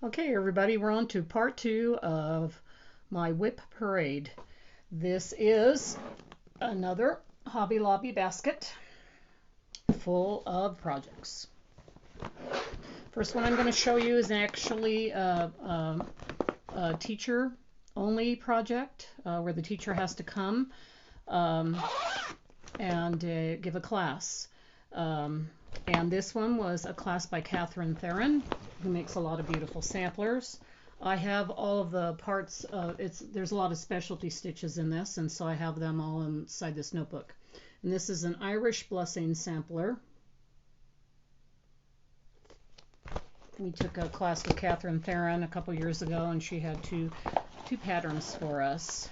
Okay, everybody, we're on to part 2 of my WIP Parade. This is another Hobby Lobby basket full of projects. First one I'm going to show you is actually a teacher-only project where the teacher has to come and give a class. And this one was a class by Catherine Theron, who makes a lot of beautiful samplers. I have all of the parts. There's a lot of specialty stitches in this, and so I have them all inside this notebook. And this is an Irish Blessing sampler. We took a class with Catherine Theron a couple years ago, and she had two patterns for us.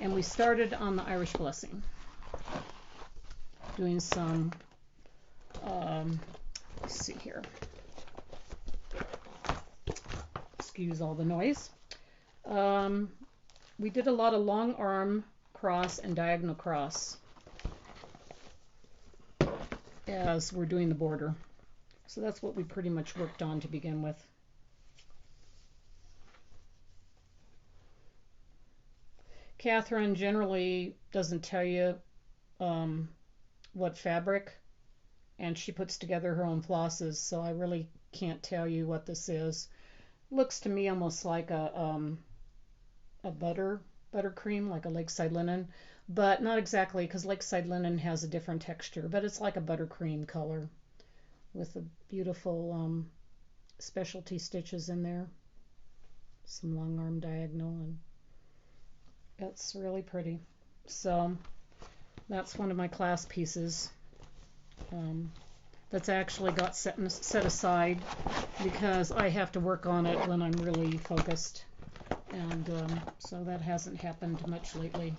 And we started on the Irish Blessing, doing some. Let's see here. Excuse all the noise. We did a lot of long arm cross and diagonal cross as we're doing the border. So that's what we pretty much worked on to begin with. Catherine generally doesn't tell you what fabric, and she puts together her own flosses, so I really can't tell you what this is. Looks to me almost like a buttercream, like a Lakeside linen, but not exactly, because Lakeside linen has a different texture, but it's like a buttercream color with the beautiful specialty stitches in there, some long arm diagonal, and it's really pretty. So that's one of my class pieces. That's actually got set aside because I have to work on it when I'm really focused, and so that hasn't happened much lately.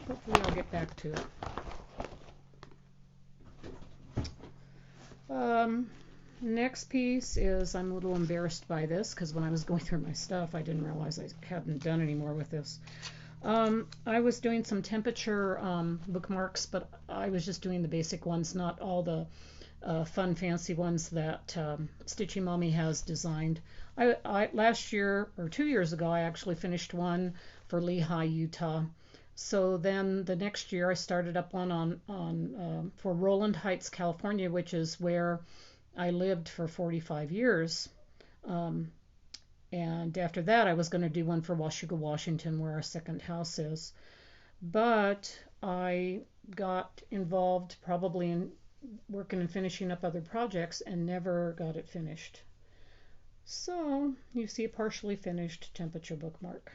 Hopefully I'll get back to it. Next piece is, I'm a little embarrassed by this because when I was going through my stuff I didn't realize I hadn't done any more with this. I was doing some temperature bookmarks, but I was just doing the basic ones, not all the fun fancy ones that Stitchy Mommy has designed. Last year or 2 years ago I actually finished one for Lehigh, Utah. So then the next year I started up one on for Roland Heights, California, which is where I lived for 45 years. And after that, I was going to do one for Washougal, Washington, where our second house is. But I got involved probably in working and finishing up other projects and never got it finished. So you see a partially finished temperature bookmark.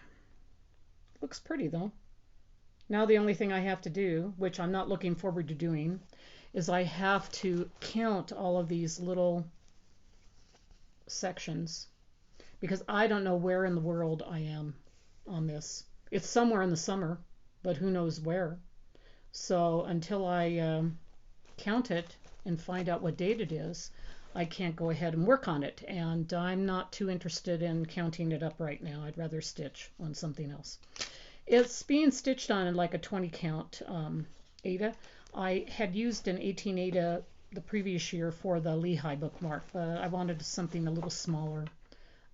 Looks pretty though. Now the only thing I have to do, which I'm not looking forward to doing, is I have to count all of these little sections, because I don't know where in the world I am on this. It's somewhere in the summer, but who knows where. So until I count it and find out what date it is, I can't go ahead and work on it. And I'm not too interested in counting it up right now. I'd rather stitch on something else. It's being stitched on like a 20 count Aida. I had used an 18 Aida the previous year for the Lehigh bookmark, but I wanted something a little smaller.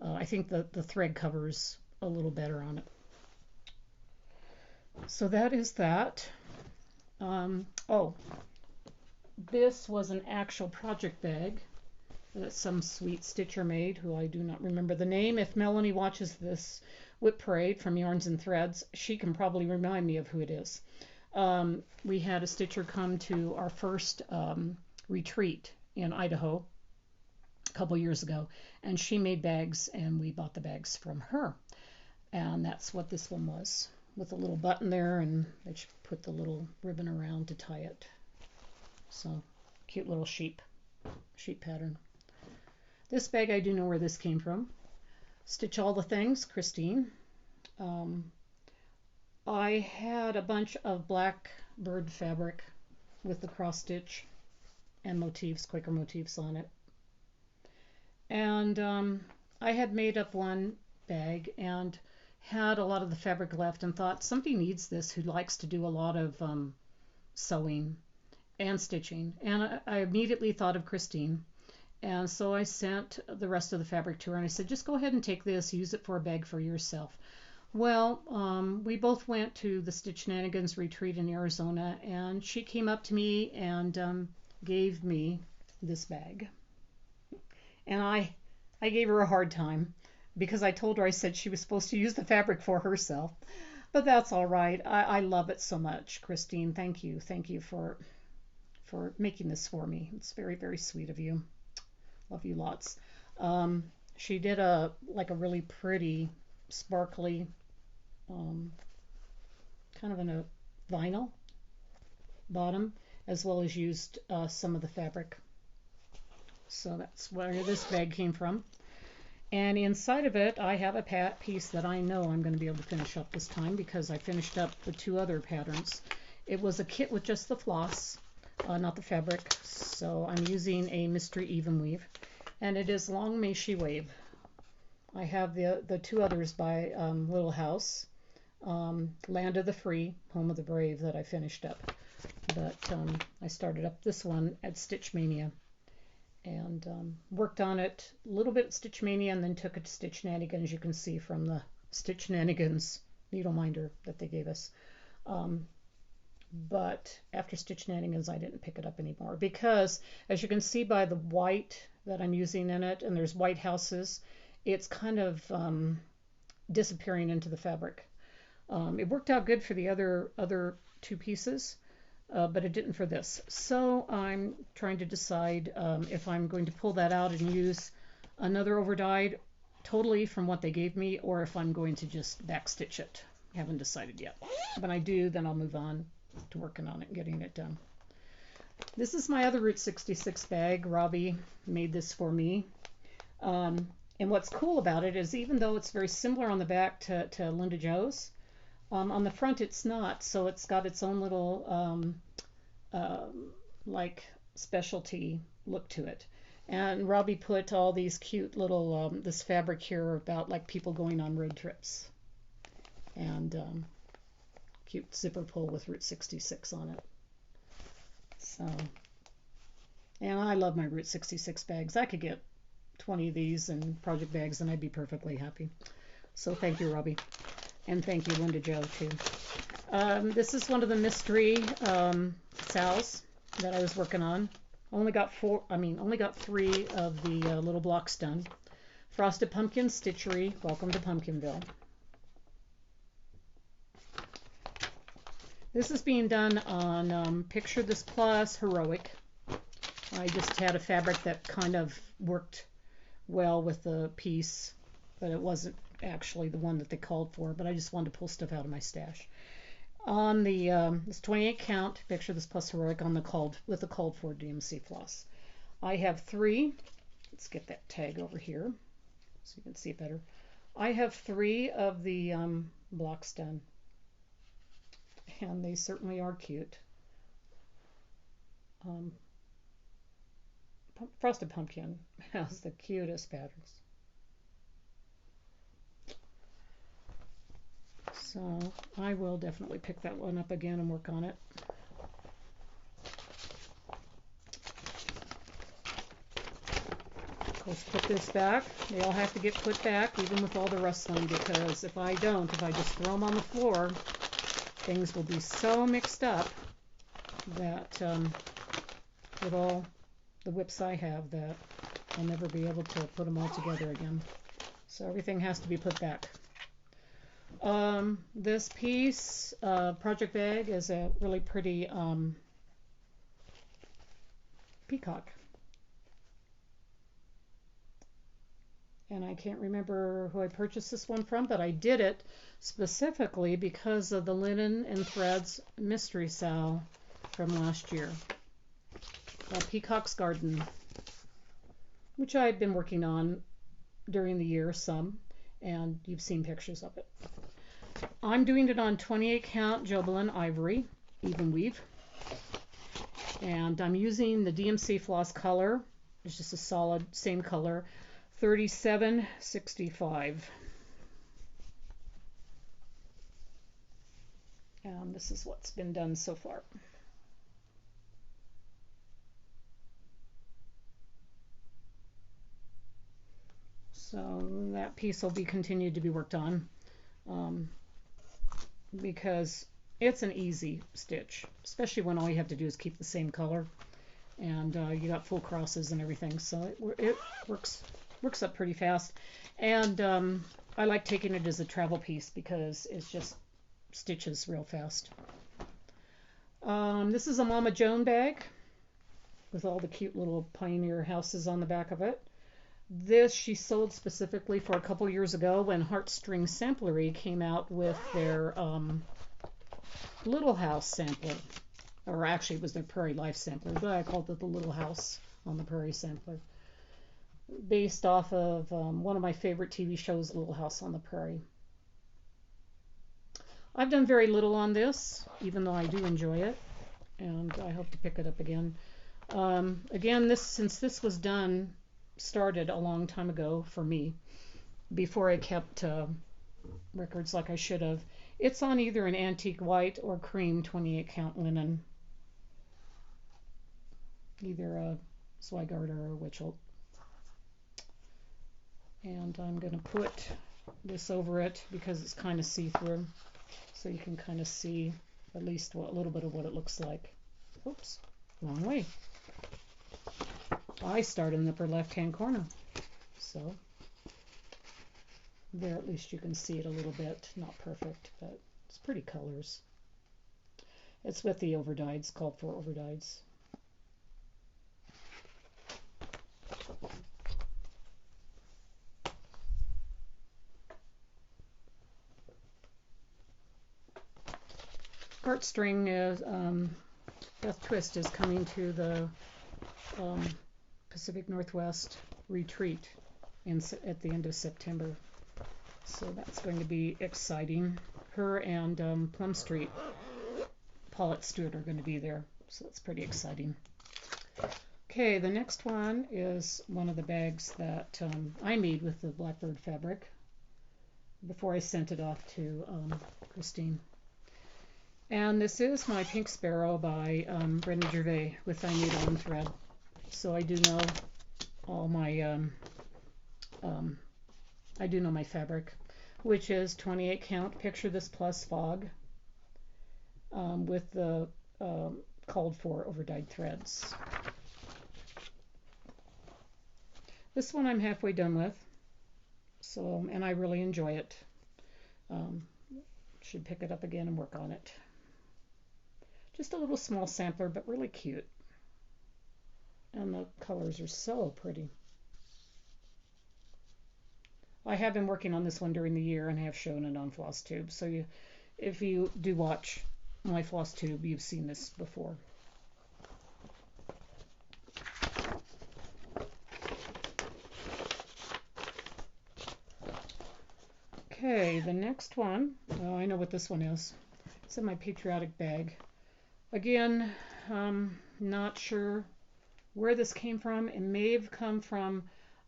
I think the thread covers a little better on it. So that is that. Oh, this was an actual project bag that some sweet stitcher made, who I do not remember the name. If Melanie watches this WIP Parade from Yarns and Threads, she can probably remind me of who it is. We had a stitcher come to our first retreat in Idaho a couple years ago, and she made bags, and we bought the bags from her. And that's what this one was, with a little button there, and they put the little ribbon around to tie it. So cute little sheep pattern. This bag, I do know where this came from. Stitch All the Things, Christine. I had a bunch of black bird fabric with the cross stitch and motifs, Quaker motifs on it. And I had made up one bag and had a lot of the fabric left and thought, somebody needs this who likes to do a lot of sewing and stitching. And I immediately thought of Christine And so I sent the rest of the fabric to her, and I said, just go ahead and take this, use it for a bag for yourself. Well, we both went to the Stitch Shenanigans retreat in Arizona, and she came up to me and gave me this bag. And I gave her a hard time because I told her, I said she was supposed to use the fabric for herself. But that's all right. I love it so much, Christine. Thank you. Thank you for making this for me. It's very, very sweet of you. Love you lots. She did a really pretty, sparkly, kind of in a vinyl bottom, as well as used some of the fabric. So that's where this bag came from. And inside of it, I have a piece that I know I'm going to be able to finish up this time because I finished up the two other patterns. It was a kit with just the floss, not the fabric. So I'm using a Mystery Even Weave, and it is Long May She Wave. I have the two others by Little House, Land of the Free, Home of the Brave, that I finished up. But I started up this one at Stitch Mania, and worked on it a little bit at Stitch Mania, and then took it to Stitch Shenanigans, you can see from the Stitch Shenanigans needle minder that they gave us. But after Stitch Shenanigans, I didn't pick it up anymore because, as you can see by the white that I'm using in it, and there's white houses, it's kind of disappearing into the fabric. It worked out good for the other two pieces, but it didn't for this. So I'm trying to decide if I'm going to pull that out and use another overdyed totally from what they gave me, or if I'm going to just backstitch it. I haven't decided yet. When I do, then I'll move on to working on it and getting it done. This is my other Route 66 bag. Robbie made this for me. And what's cool about it is, even though it's very similar on the back to Linda Jo's, on the front it's not, so it's got its own little like specialty look to it. And Robbie put all these cute little this fabric here about like people going on road trips, and cute zipper pull with Route 66 on it. So, and I love my Route 66 bags. I could get 20 of these and project bags and I'd be perfectly happy. So thank you, Robbie. And thank you, Linda Jo, too. This is one of the mystery sals that I was working on. Only got three of the little blocks done. Frosted Pumpkin Stitchery. Welcome to Pumpkinville. This is being done on Picture This Plus Heroic. I just had a fabric that kind of worked well with the piece, but it wasn't actually the one that they called for, but I just wanted to pull stuff out of my stash. On the this 28 count Picture This Plus Heroic on the with the called for DMC floss. I have three. Let's get that tag over here so you can see it better. I have three of the blocks done, and they certainly are cute. Frosted Pumpkin has the cutest patterns. So I will definitely pick that one up again and work on it. Of course, put this back. They all have to get put back, even with all the rustling, because if I just throw them on the floor, things will be so mixed up that with all the WIPs I have, that I'll never be able to put them all together again. So everything has to be put back. This piece, project bag, is a really pretty peacock. And I can't remember who I purchased this one from, but I did it specifically because of the Linen and Threads Mystery Sal from last year. Peacock's Garden, which I've been working on during the year some, and you've seen pictures of it. I'm doing it on 28 count Jobelin Ivory Even Weave, and I'm using the DMC floss color. It's just a solid same color, 3765. And this is what's been done so far. So that piece will be continued to be worked on, because it's an easy stitch, especially when all you have to do is keep the same color, and you got full crosses and everything, so it works up pretty fast. And I like taking it as a travel piece because it's just stitches real fast. This is a Mama Joan bag with all the cute little pioneer houses on the back of it. This she sold specifically for a couple years ago when Heartstring Samplery came out with their Little House sampler. Or actually it was their Prairie Life sampler, but I called it the Little House on the Prairie sampler. Based off of one of my favorite TV shows, Little House on the Prairie. I've done very little on this, even though I do enjoy it, and I hope to pick it up again. Again, since this was started a long time ago for me, before I kept records like I should have. It's on either an antique white or cream 28 count linen, either a Zweigart or a Witchelt. And I'm going to put this over it because it's kind of see-through, so you can kind of see at least a little bit of what it looks like. Oops, wrong way. I start in the upper left-hand corner, so there at least you can see it a little bit. Not perfect, but it's pretty colors. It's with the overdyes, called for overdyes. Heartstring is Beth Twist is coming to the Pacific Northwest retreat at the end of September, so that's going to be exciting. Her and Plum Street, Paulette Stewart, are going to be there, so that's pretty exciting. Okay, the next one is one of the bags that I made with the Blackbird fabric before I sent it off to Christine. And this is my Pink Sparrow by Brenda Gervais with I Need On thread. So I do know all my I do know my fabric, which is 28 count Picture This Plus Fog with the called for overdyed threads. This one I'm halfway done with, so, and I really enjoy it. Should pick it up again and work on it. Just a little small sampler, but really cute. And the colors are so pretty. I have been working on this one during the year and have shown it on Floss Tube. So if you do watch my Floss Tube, you've seen this before. Okay, the next one, oh, I know what this one is. It's in my Patriotic bag. Again, not sure where this came from. It may have come from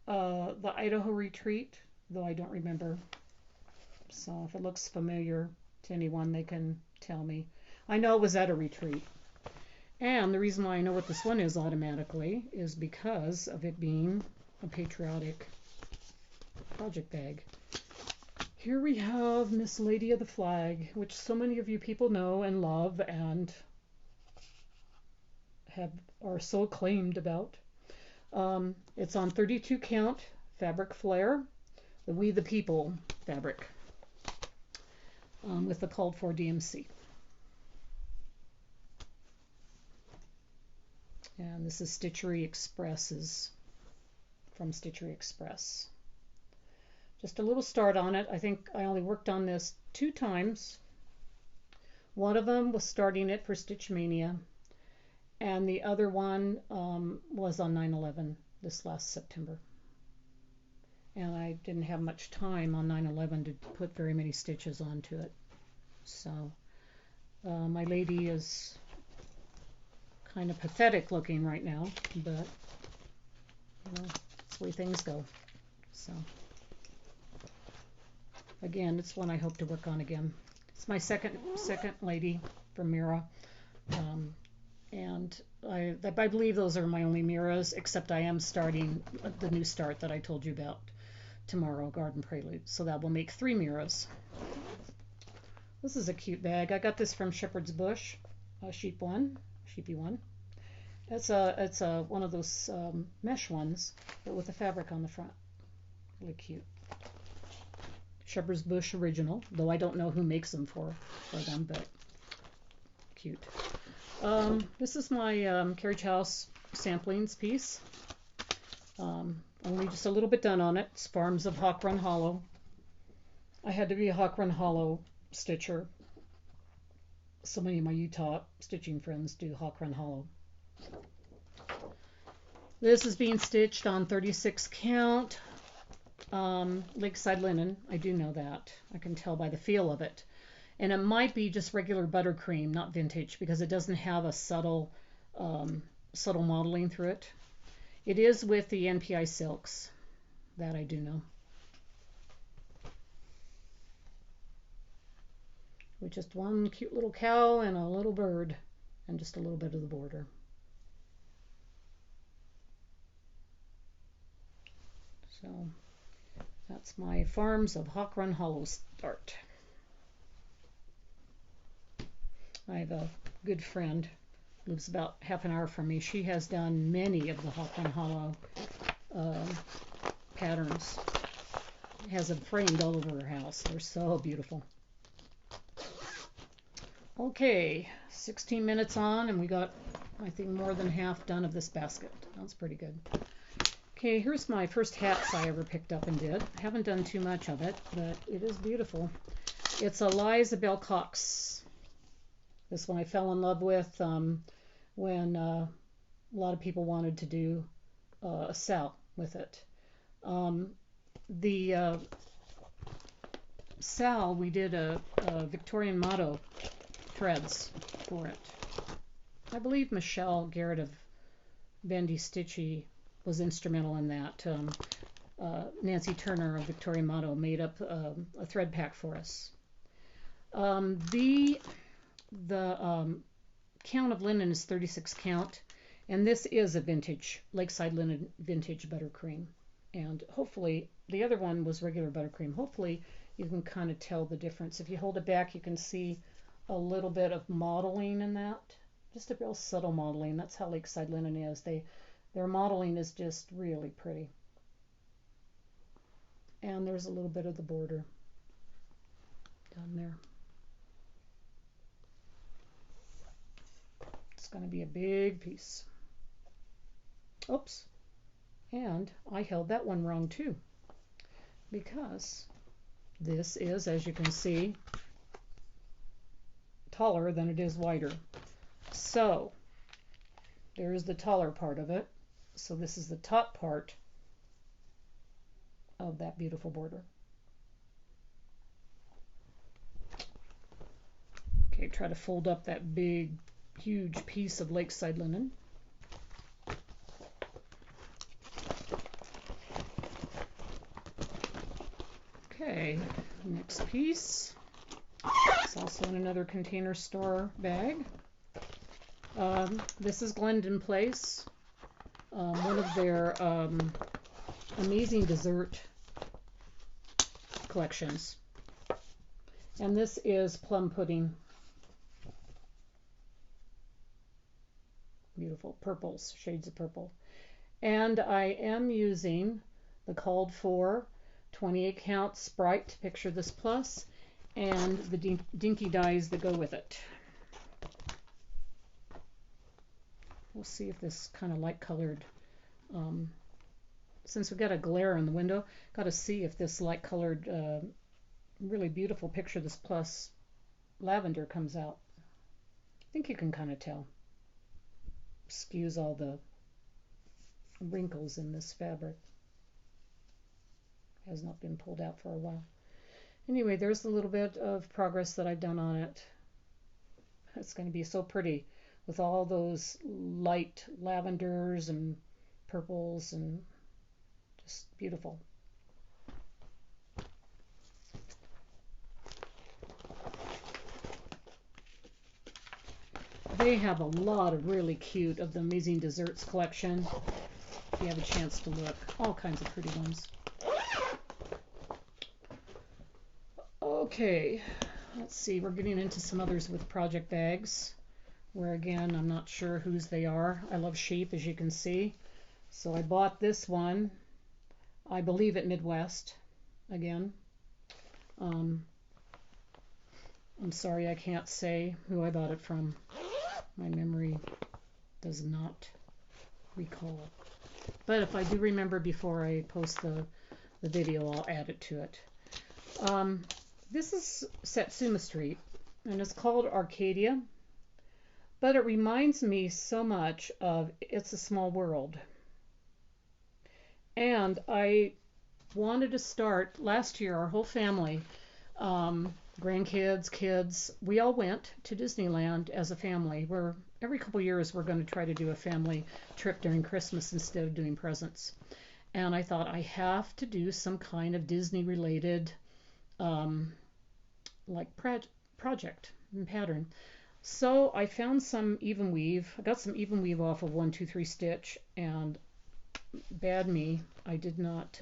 the Idaho retreat, though I don't remember. So if it looks familiar to anyone, they can tell me. I know it was at a retreat. And the reason why I know what this one is automatically is because of it being a Patriotic project bag. Here we have Miss Lady of the Flag, which so many of you people know and love and are so acclaimed about. It's on 32 count fabric flare, the We the People fabric, with the called for DMC. And this is Stitchery Express's, from Stitchery Express. Just a little start on it. I think I only worked on this 2 times. One of them was starting it for Stitch Mania, and the other one was on 9/11 this last September. And I didn't have much time on 9/11 to put very many stitches onto it. So my lady is kind of pathetic looking right now, but you know, that's the way things go. So again, it's one I hope to work on again. It's my second lady from Mira. And I believe those are my only Miras, except I am starting the new start that I told you about tomorrow, Garden Prelude. So that will make 3 mirrors. This is a cute bag. I got this from Shepherd's Bush, sheepy one. It's a one of those mesh ones, but with the fabric on the front. Really cute. Shepherd's Bush original, though I don't know who makes them for them, but cute. This is my Carriage House samplings piece. Only just a little bit done on it. It's Farms of Hawk Run Hollow. I had to be a Hawk Run Hollow stitcher. So many of my Utah stitching friends do Hawk Run Hollow. This is being stitched on 36 count Lakeside linen. I do know that. I can tell by the feel of it. And it might be just regular buttercream, not vintage, because it doesn't have a subtle modeling through it. It is with the NPI silks. That I do know. With just one cute little cow and a little bird and just a little bit of the border. So that's my Farms of Hawk Run Hollow start. I have a good friend, lives about half an hour from me. She has done many of the Hawk Run Hollow patterns. Has them framed all over her house. They're so beautiful. Okay, 16 minutes on, and we got, I think, more than half done of this basket. That's pretty good. Okay, here's my first hats I ever picked up and did. I haven't done too much of it, but it is beautiful. It's a Liza Bell Cox. This one I fell in love with when a lot of people wanted to do a sal with it. The sal, we did a Victorian motto threads for it. I believe Michelle Garrett of Bendy Stitchy was instrumental in that. Nancy Turner of Victorian Motto made up a thread pack for us. The count of linen is 36 count, and this is a vintage Lakeside linen vintage buttercream. And hopefully, the other one was regular buttercream. Hopefully, you can kind of tell the difference. If you hold it back, you can see a little bit of modeling in that. Just a real subtle modeling. That's how Lakeside linen is. Their modeling is just really pretty. And there's a little bit of the border down there. It's going to be a big piece. Oops. And I held that one wrong too, because this is, as you can see, taller than it is wider. So there is the taller part of it. So this is the top part of that beautiful border. Okay, try to fold up that big, huge piece of Lakeside linen. Okay, next piece. It's also in another Container Store bag. This is Glendon Place, one of their amazing dessert collections. And this is plum pudding. Beautiful purples, shades of purple. And I am using the called for 28 count Sprite to picture this plus, and the dinky dies that go with it. We'll see if this kind of light colored, since we've got a glare in the window, got to see if this light colored, really beautiful picture this plus lavender comes out. I think you can kind of tell. Skews all the wrinkles in this fabric. Has not been pulled out for a while. Anyway, there's a little bit of progress that I've done on it. It's going to be so pretty with all those light lavenders and purples, and just beautiful. They have a lot of really cute of the Amazing Desserts collection. If you have a chance to look, all kinds of pretty ones. Okay, let's see, we're getting into some others with project bags, where again, I'm not sure whose they are. I love sheep, as you can see. So I bought this one, I believe at Midwest, again. I'm sorry I can't say who I bought it from. My memory does not recall. But if I do remember before I post the video, I'll add it to it. This is Satsuma Street, and it's called Arcadia, but it reminds me so much of It's a Small World. And I wanted to start last year, our whole family, grandkids, kids, we all went to Disneyland as a family. Every couple years we're going to try to do a family trip during Christmas instead of doing presents. And I thought I have to do some kind of Disney related project and pattern. So I found some even weave. I got some even weave off of 1-2-3 Stitch, and bad me, I did not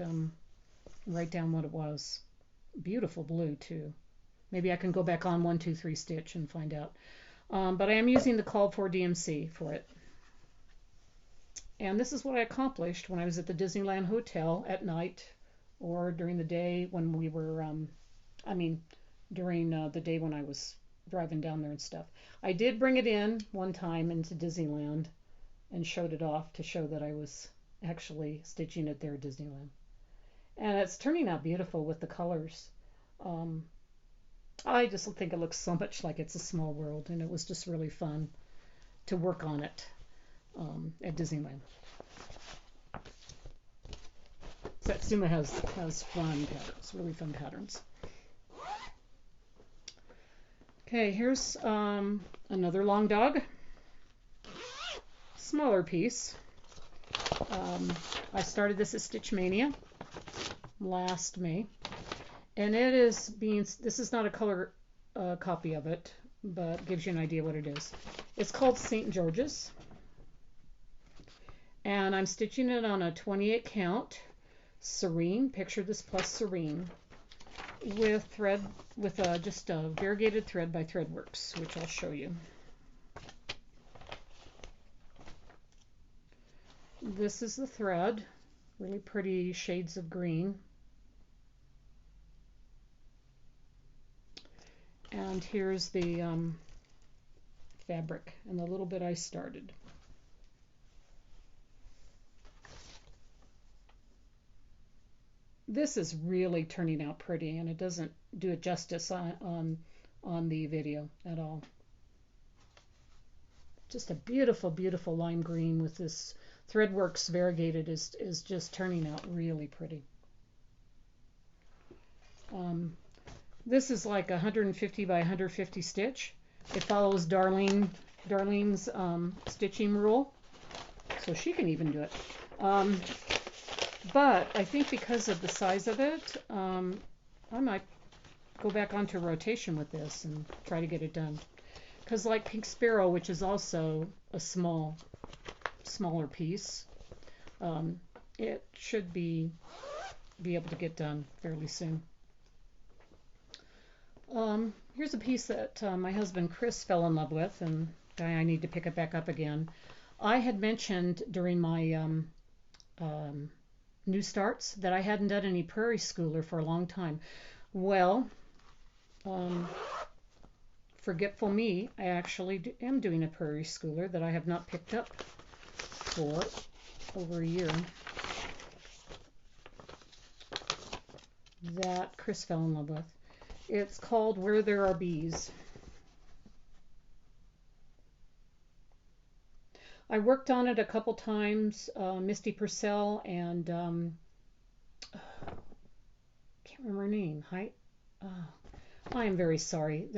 write down what it was. Beautiful blue too. Maybe I can go back on 1-2-3 Stitch and find out. But I am using the called for DMC for it. And this is what I accomplished when I was at the Disneyland Hotel at night, or during the day when we were, during the day when I was driving down there and stuff. I did bring it in one time into Disneyland and showed it off to show that I was actually stitching it there at Disneyland. And it's turning out beautiful with the colors. I just think it looks so much like It's a Small World, and it was just really fun to work on it at Disneyland. Satsuma has fun patterns, really fun patterns. Okay, here's another long dog, smaller piece. I started this at Stitch Mania last May, and this is not a color copy of it, but gives you an idea what it is. It's called St. George's, and I'm stitching it on a 28 count Serene, picture this plus Serene, with thread, with just a variegated thread by Threadworks, which I'll show you. This is the thread, really pretty shades of green. And here's the fabric and the little bit I started. This is really turning out pretty, and it doesn't do it justice on the video at all. Just a beautiful, beautiful lime green with this Threadworks variegated is just turning out really pretty. This is like 150 by 150 stitch. It follows Darlene's stitching rule, so she can even do it. But I think because of the size of it, I might go back onto rotation with this and try to get it done. Because like Pink Sparrow, which is also a smaller piece, it should be able to get done fairly soon. Here's a piece that my husband Chris fell in love with, and I need to pick it back up again. I had mentioned during my new starts that I hadn't done any prairie schooler for a long time. Well, forgetful me, I actually am doing a prairie schooler that I have not picked up for over a year. That Chris fell in love with. It's called Where There Are Bees. I worked on it a couple times, Misty Purcell and can't remember her name. I am very sorry.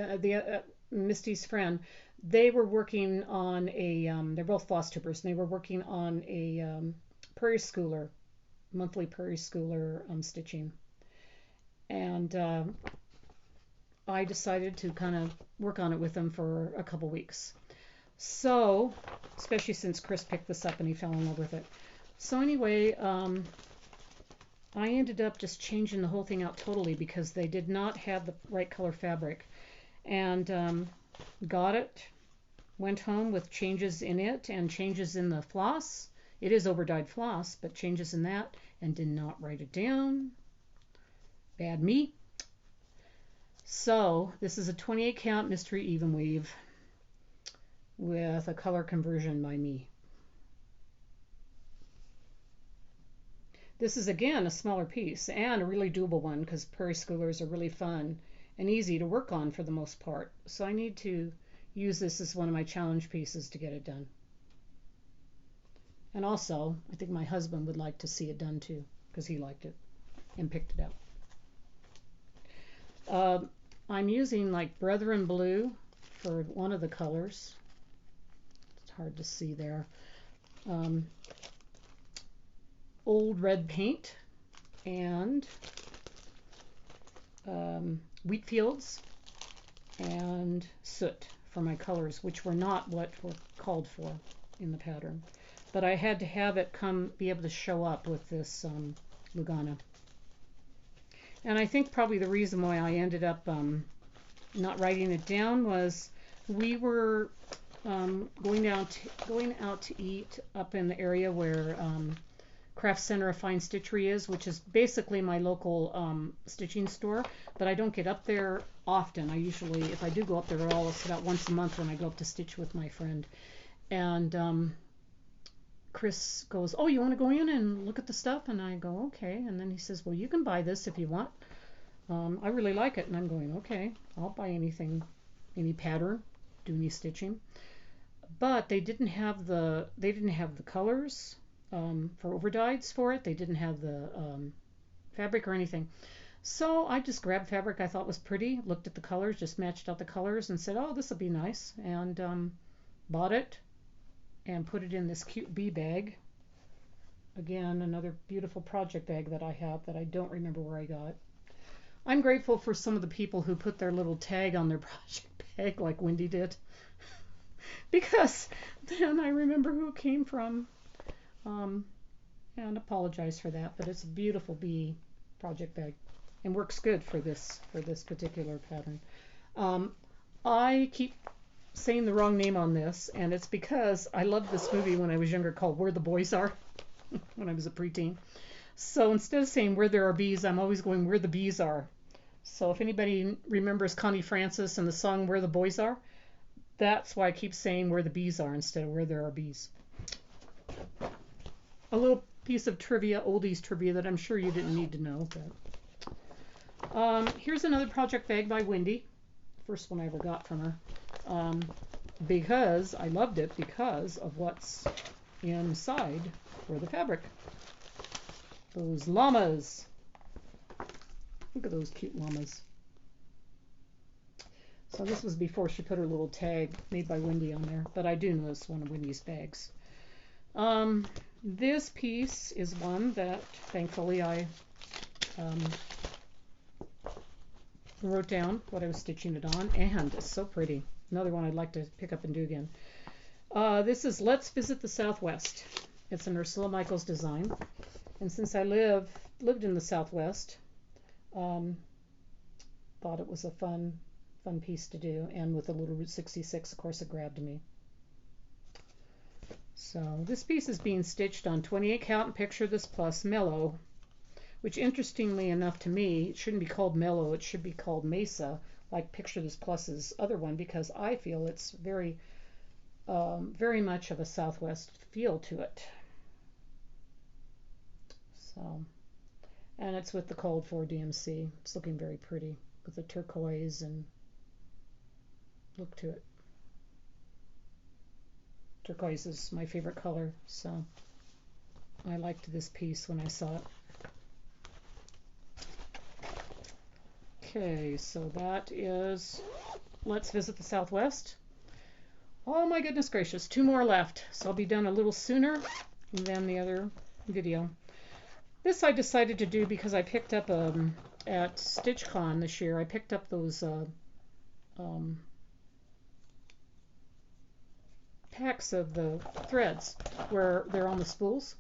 Misty's friend. They were working on a. They're both Floss Tubers, and they were working on a prairie schooler, monthly prairie schooler stitching, and I decided to kind of work on it with them for a couple weeks. So, especially since Chris picked this up and he fell in love with it. So anyway, I ended up just changing the whole thing out totally because they did not have the right color fabric. And got it, went home with changes in it and changes in the floss. It is overdyed floss, but changes in that, and did not write it down. Bad me. So this is a 28 count mystery even weave with a color conversion by me. This is again a smaller piece and a really doable one because prairie schoolers are really fun and easy to work on for the most part. So I need to use this as one of my challenge pieces to get it done. And also, I think my husband would like to see it done too because he liked it and picked it out. I'm using like Brethren Blue for one of the colors. It's hard to see there. Old red paint and wheat fields and soot for my colors, which were not what were called for in the pattern. But I had to have it be able to show up with this Lugana. And I think probably the reason why I ended up not writing it down was we were going out to eat up in the area where Craft Center of Fine Stitchery is, which is basically my local stitching store, but I don't get up there often. I usually, if I do go up there at all, it's about once a month when I go up to stitch with my friend. And Chris goes, "Oh, you want to go in and look at the stuff?" And I go, "Okay." And then he says, "Well, you can buy this if you want. I really like it." And I'm going, "Okay, I'll buy anything, any pattern, do any stitching." But they didn't have the colors for overdyes for it. They didn't have the fabric or anything. So I just grabbed fabric I thought was pretty, looked at the colors, just matched out the colors, and said, "Oh, this will be nice," and bought it and put it in this cute bee bag. Again, another beautiful project bag that I have that I don't remember where I got. I'm grateful for some of the people who put their little tag on their project bag like Wendy did because then I remember who it came from, and apologize for that, but it's a beautiful bee project bag and works good for this particular pattern. I keep saying the wrong name on this, and it's because I loved this movie when I was younger called Where the Boys Are when I was a preteen. So instead of saying where there are bees, I'm always going where the bees are. So if anybody remembers Connie Francis and the song Where the Boys Are, that's why I keep saying where the bees are instead of where there are bees. A little piece of trivia, oldies trivia that I'm sure you didn't need to know. But here's another project bag by Wendy. First one I ever got from her. Because I loved it because of what's inside for the fabric. Those llamas. Look at those cute llamas. So this was before she put her little tag made by Wendy on there, but I do know it's one of Wendy's bags. This piece is one that thankfully I wrote down what I was stitching it on, and it's so pretty. Another one I'd like to pick up and do again. This is Let's Visit the Southwest. It's an Ursula Michaels design, and since I lived in the Southwest, thought it was a fun piece to do, and with a little Route 66, of course, it grabbed me. So this piece is being stitched on 28 count and Picture This Plus Mellow, which interestingly enough to me, it shouldn't be called Mellow, it should be called Mesa, like Picture This Plus's other one, because I feel it's very much of a Southwest feel to it. So, and it's with the Cold 4 DMC. It's looking very pretty with the turquoise and look to it. Turquoise is my favorite color, so I liked this piece when I saw it. Okay, so that is Let's Visit the Southwest. Oh my goodness gracious, 2 more left, so I'll be done a little sooner than the other video. This I decided to do because I picked up at StitchCon this year, I picked up those packs of the threads where they're on the spools.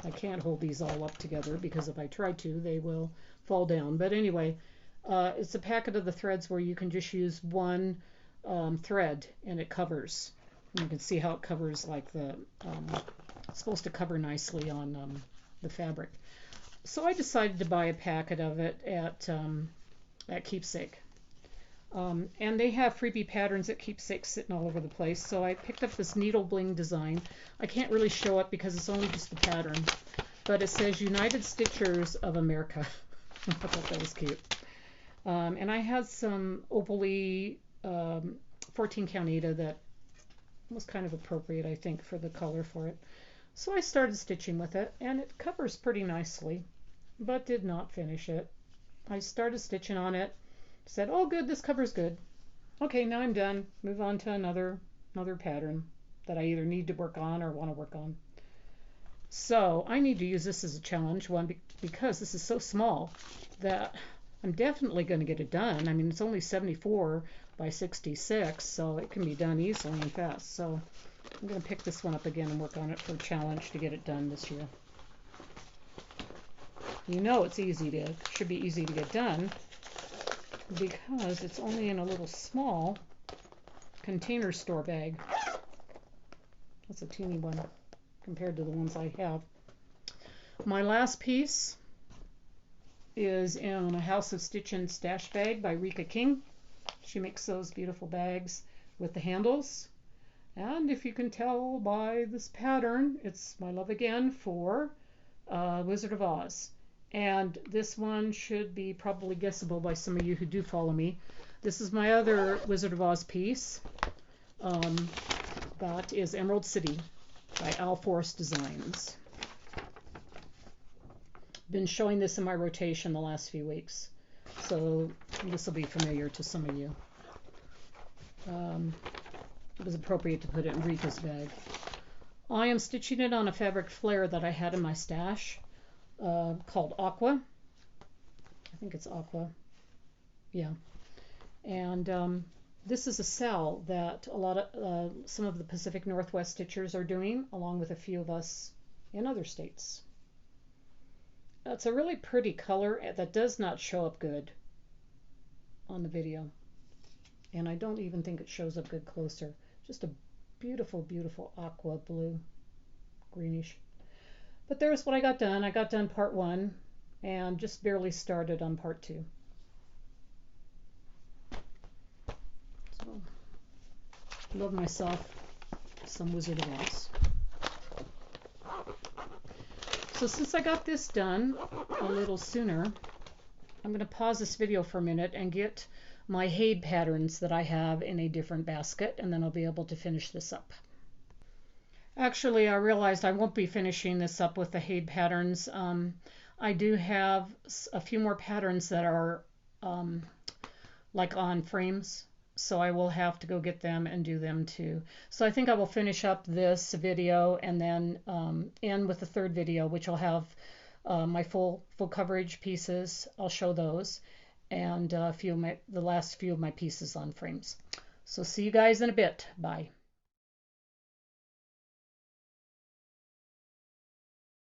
I can't hold these all up together because if I try to, they will fall down. But anyway, it's a packet of the threads where you can just use one thread and it covers. And you can see how it covers like the, it's supposed to cover nicely on the fabric. So I decided to buy a packet of it at Keepsake. And they have freebie patterns at Keepsake sitting all over the place. So I picked up this needle bling design. I can't really show it because it's only just the pattern. But it says United Stitchers of America. I thought that was cute. And I had some opaly 14 count Aida that was kind of appropriate, I think, for the color for it. So I started stitching with it, and it covers pretty nicely, but did not finish it. I started stitching on it, said, oh good, this cover's good. Okay, now I'm done. Move on to another pattern that I either need to work on or want to work on. So I need to use this as a challenge, one, because this is so small that I'm definitely going to get it done. I mean, it's only 74 by 66, so it can be done easily and fast. So I'm going to pick this one up again and work on it for a challenge to get it done this year. You know it's should be easy to get done because it's only in a little small container store bag. That's a teeny one compared to the ones I have. My last piece is in a House of Stitchin' stash bag by Rika King. She makes those beautiful bags with the handles. And if you can tell by this pattern, it's my love again for Wizard of Oz. And this one should be probably guessable by some of you who do follow me. This is my other Wizard of Oz piece. That is Emerald City by Al Forrest Designs. Been showing this in my rotation the last few weeks, so this will be familiar to some of you. It was appropriate to put it in Rika's bag. I am stitching it on a fabric flare that I had in my stash called Aqua. I think it's Aqua. Yeah. And this is a cell that some of the Pacific Northwest stitchers are doing, along with a few of us in other states. It's a really pretty color that does not show up good on the video. And I don't even think it shows up good closer. Just a beautiful, beautiful aqua blue, greenish. But there's what I got done. I got done part 1 and just barely started on part 2. So, love myself some Wizard of Oz. So since I got this done a little sooner, I'm going to pause this video for a minute and get my Haid patterns that I have in a different basket, and then I'll be able to finish this up. Actually, I realized I won't be finishing this up with the Haid patterns. I do have a few more patterns that are like on frames, so I will have to go get them and do them too. So I think I will finish up this video and then end with the third video, which will have my full coverage pieces. I'll show those, and the last few of my pieces on frames. So see you guys in a bit. Bye.